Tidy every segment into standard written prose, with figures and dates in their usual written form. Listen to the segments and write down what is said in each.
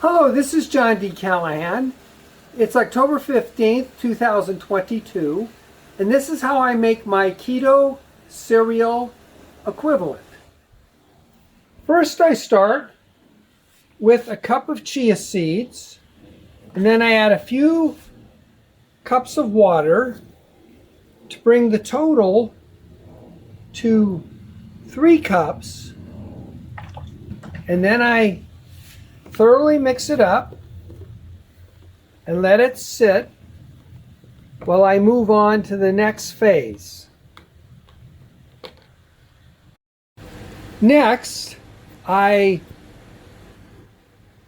Hello, this is John D. Callahan. It's October 15th, 2022, and this is how I make my keto cereal equivalent. First, I start with a cup of chia seeds, and then I add a few cups of water to bring the total to 3 cups, and then I thoroughly mix it up and let it sit while I move on to the next phase. Next, I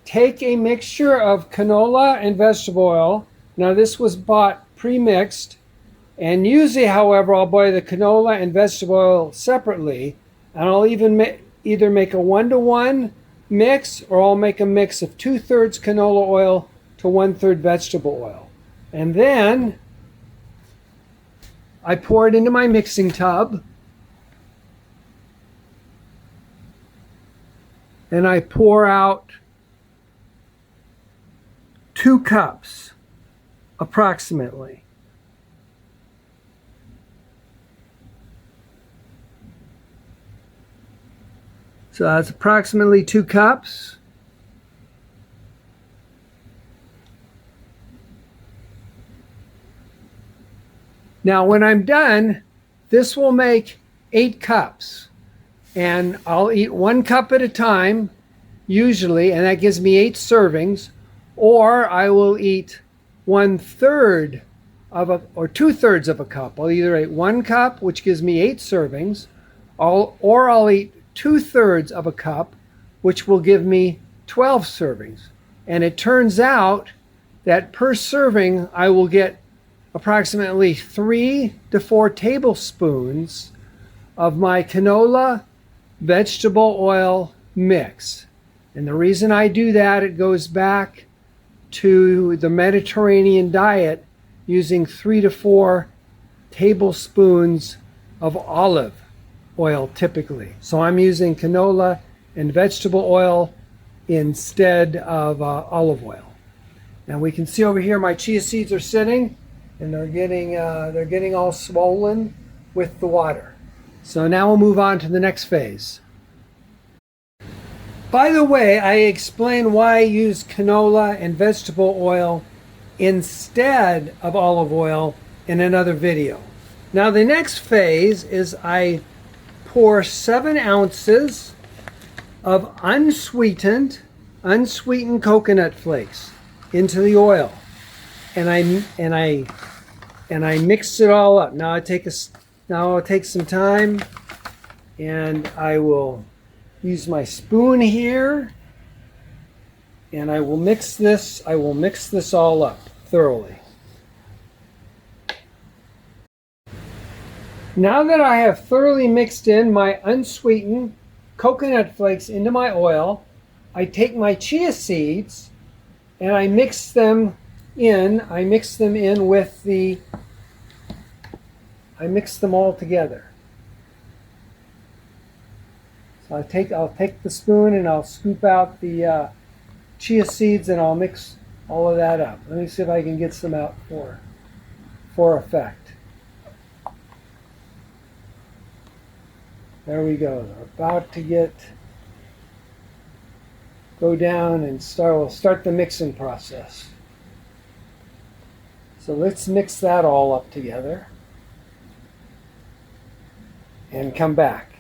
take a mixture of canola and vegetable oil. Now this was bought pre-mixed, and usually, however, I'll buy the canola and vegetable oil separately, and I'll even either make a 1-to-1 mix, or I'll make a mix of 2/3 canola oil to 1/3 vegetable oil. And then I pour it into my mixing tub, and I pour out 2 cups approximately. So that's approximately 2 cups. Now when I'm done, this will make 8 cups. And I'll eat 1 cup at a time, usually, and that gives me 8 servings. Or I will eat 1/3 or 2/3 of a cup. I'll either eat 1 cup, which gives me 8 servings, or I'll eat 2/3 of a cup, which will give me 12 servings. And it turns out that per serving, I will get approximately 3 to 4 tablespoons of my canola vegetable oil mix. And the reason I do that, it goes back to the Mediterranean diet using 3 to 4 tablespoons of olive oil typically. So I'm using canola and vegetable oil instead of olive oil. Now we can see over here my chia seeds are sitting, and they're getting all swollen with the water. So now we'll move on to the next phase. By the way, I explain why I use canola and vegetable oil instead of olive oil in another video. Now the next phase is I pour 7 ounces of unsweetened coconut flakes into the oil, and I mix it all up. Now I'll take some time, and I will use my spoon here, and I will mix this all up thoroughly. Now that I have thoroughly mixed in my unsweetened coconut flakes into my oil, I take my chia seeds and I mix them in. I mix them all together. So I'll take the spoon and I'll scoop out the chia seeds, and I'll mix all of that up. Let me see if I can get some out for effect. There we go. They're about to go down, and we'll start the mixing process. So let's mix that all up together and come back.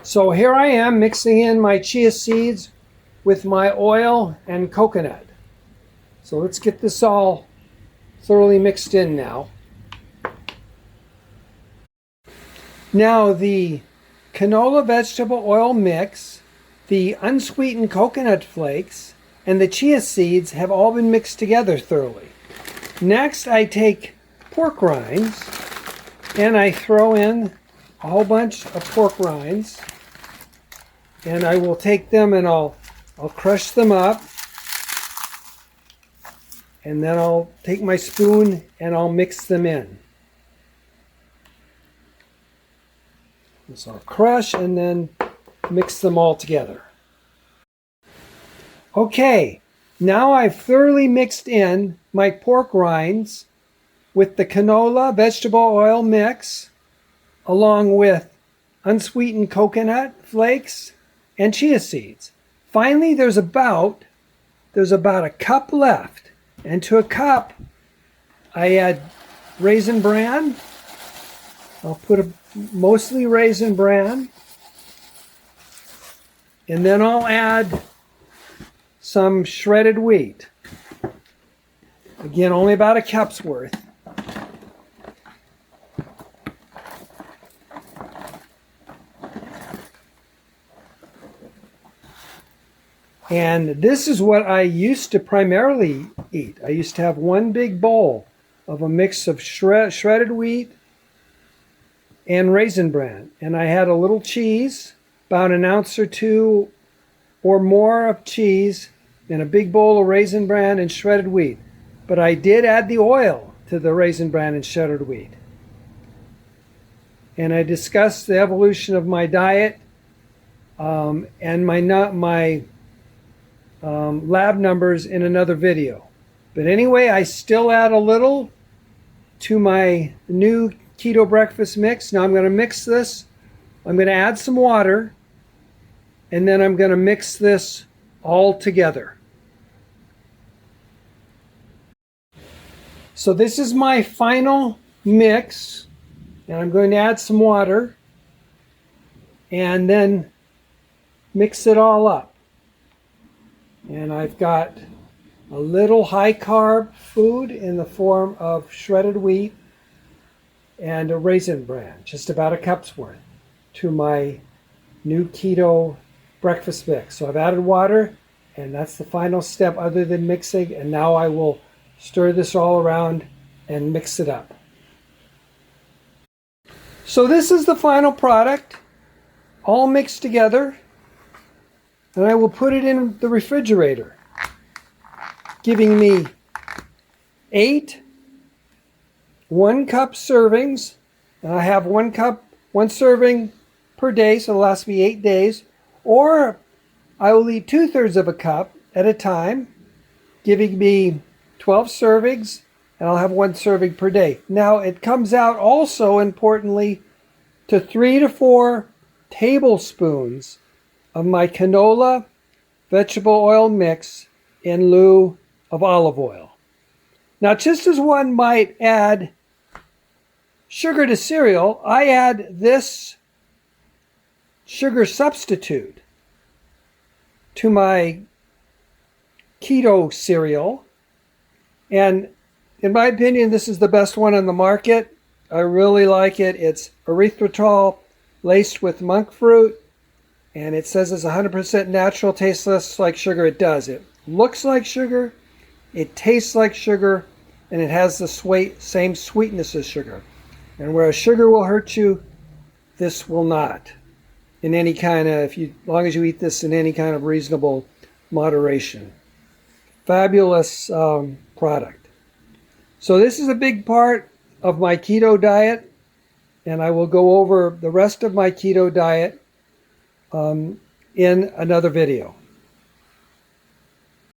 So here I am mixing in my chia seeds with my oil and coconut. So let's get this all thoroughly mixed in now. Now the canola vegetable oil mix, the unsweetened coconut flakes, and the chia seeds have all been mixed together thoroughly. Next, I take pork rinds and I throw in a whole bunch of pork rinds, and I will take them and I'll crush them up, and then I'll take my spoon and I'll mix them in. So I'll crush and then mix them all together. Okay, now I've thoroughly mixed in my pork rinds with the canola vegetable oil mix, along with unsweetened coconut flakes and chia seeds. Finally, there's about a cup left. And to a cup, I add raisin bran. I'll put mostly raisin bran. And then I'll add some shredded wheat. Again, only about a cup's worth. And this is what I used to primarily eat. I used to have one big bowl of a mix of shredded wheat and raisin bran. And I had a little cheese, about an ounce or two or more of cheese, and a big bowl of raisin bran and shredded wheat. But I did add the oil to the raisin bran and shredded wheat. And I discussed the evolution of my diet and my lab numbers in another video. But anyway, I still add a little to my new keto breakfast mix. Now I'm going to mix this. I'm going to add some water, and then I'm going to mix this all together. So this is my final mix, and I'm going to add some water and then mix it all up. And I've got a little high carb food in the form of shredded wheat and a raisin bran, just about a cup's worth, to my new keto breakfast mix. So I've added water, and that's the final step other than mixing. And now I will stir this all around and mix it up. So this is the final product, all mixed together. And I will put it in the refrigerator, giving me 8 1-cup servings. And I have 1 serving per day, so it'll last me 8 days. Or I will eat 2/3 of a cup at a time, giving me 12 servings, and I'll have 1 serving per day. Now it comes out also, importantly, to 3 to 4 tablespoons of my canola vegetable oil mix in lieu of olive oil. Now, just as one might add sugar to cereal, I add this sugar substitute to my keto cereal. And in my opinion, this is the best one on the market. I really like it. It's erythritol laced with monk fruit. And it says it's 100% natural, tasteless like sugar. It does. It looks like sugar, it tastes like sugar, and it has the same sweetness as sugar. And whereas sugar will hurt you, this will not. In any kind of, as long as you eat this in any kind of reasonable moderation. Fabulous product. So this is a big part of my keto diet, and I will go over the rest of my keto diet in another video.